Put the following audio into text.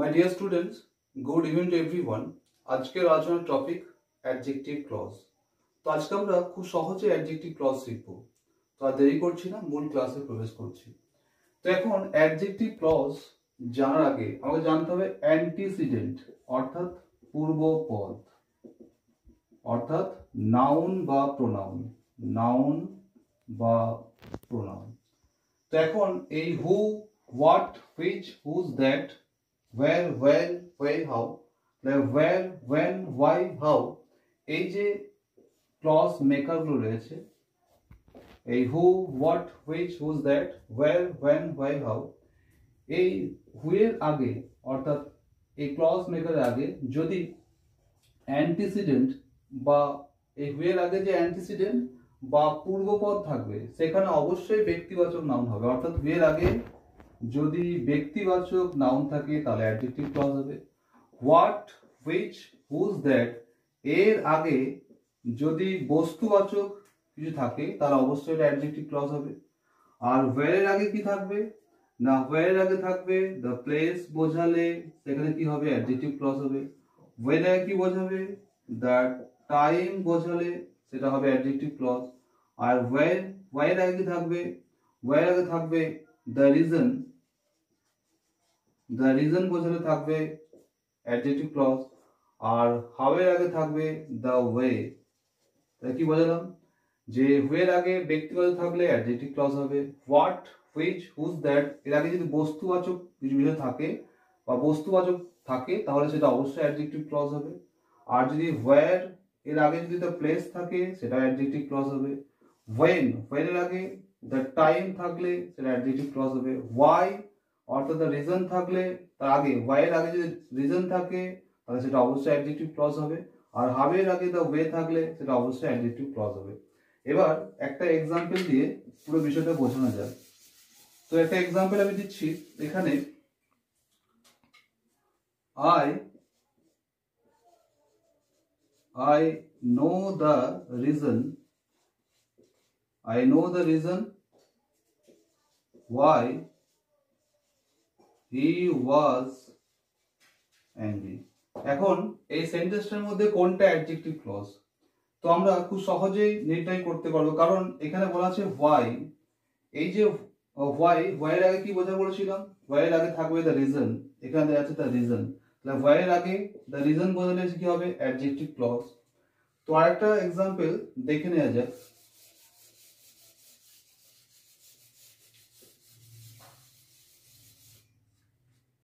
My dear students, good evening to everyone. আজকের আলোচনার topic adjective clause. তো আজকে আমরা খুব সহজে অ্যাডজেক্টিভ ক্লজ শিখব। তো আর দেরি করছি না, মূল ক্লাসে প্রবেশ করছি। তো এখন অ্যাডজেক্টিভ ক্লজ জানার আগে আমাকে জানতে হবে অ্যান্টিসিডেন্ট অর্থাৎ পূর্বপদ, অর্থাৎ নাউন বা প্রোনাউন, নাউন বা প্রোনাউন। তো এখন এই who, what, which, whose, that, where, when, where, how, where, when, why, how, এই যে ক্লজ মেকার গুলো রয়েছে, এই who, what, which, whose, that, where, when, why, how, এই হু এর আগে অর্থাৎ এই ক্লজ মেকারের আগে যদি অ্যান্টিসিডেন্ট বা এই হু এর আগে যে অ্যান্টিসিডেন্ট বা পূর্বপদ থাকবে সেখানে অবশ্যই ব্যক্তিবাচক নাউন হবে। অর্থাৎ হু এর আগে যদি ব্যক্তিবাচক নাউন থাকে তাহলে অ্যাডজেক্টিভ ক্লজ হবে। হোয়াট, হুইচ, হুজ, দ্যাট এর আগে যদি বস্তুবাচক কিছু থাকে তাহলে অবশ্যই এটা অ্যাডজেক্টিভ ক্লজ হবে। আর ওয়্যার এর আগে কি থাকবে না, ওয়্যার এর আগে থাকবে দ্য প্লেস বোঝালে সেখানে কি হবে, অ্যাডজেক্টিভ ক্লজ হবে। ওয়েন এর কি বোঝাবে, দ্য টাইম বোঝালে সেটা হবে অ্যাডজেক্টিভ ক্লজ। আর ওয়াই এর আগে কি থাকবে, ওয়াই এর আগে থাকবে দ্য রিজন, দ্য রিজন বোঝালে থাকবে অ্যাডজেক্টিভ ক্লজ। আর হাউ এর আগে থাকবে দ্য ওয়ে। তাহলে কি বোঝালাম যে হু এর আগে ব্যক্তিবাচক থাকলে অ্যাডজেক্টিভ ক্লজ হবে। হোয়াট, হুইচ, হুজ, দ্যাট এর আগে যদি বস্তুবাচক কিছু বিষয় থাকে বা বস্তুবাচক থাকে তাহলে সেটা অবশ্যই অ্যাডজেক্টিভ ক্লজ হবে। আর যদি ওয়্যার এর আগে যদি দ্য প্লেস থাকে সেটা অ্যাডজেক্টিভ ক্লজ হবে। ওয়েন এর আগে দ্য টাইম থাকলে সেটা অ্যাডজেক্টিভ ক্লজ হবে। ওয়াই অর্থাৎ দ্য রিজন থাকলে তার আগে ওয়াই এর আগে যদি রিজন থাকে তাহলে সেটা অবশ্যই অ্যাডজেক্টিভ ক্লজ হবে। আর হাউ এর আগে দ্য ওয়ে থাকলে সেটা অবশ্যই অ্যাডজেক্টিভ ক্লজ হবে। এবার একটা এক্সাম্পল দিয়ে পুরো বিষয়টা বোঝানো যায়। তো একটা এক্সাম্পল আমি দিচ্ছি এখানে, I know the reason why he was angry. এখন এই সেন্টেন্সটার মধ্যে কোনটা অ্যাডজেক্টিভ ক্লজ তো আমরা খুব সহজেই নির্ণয় করতে পারবো, কারণ এখানে বলা আছে why। এই যে why এর আগে কি বোঝা বলেছিলাম, why এর আগে থাকবে দ্য রিজন, এখানে দেওয়া আছে দ্য রিজন, তাহলে why এর আগে দ্য রিজন বোঝালে কি হবে অ্যাডজেক্টিভ ক্লজ। তো আরেকটা এক্সাম্পল দেখে নেওয়া যাক।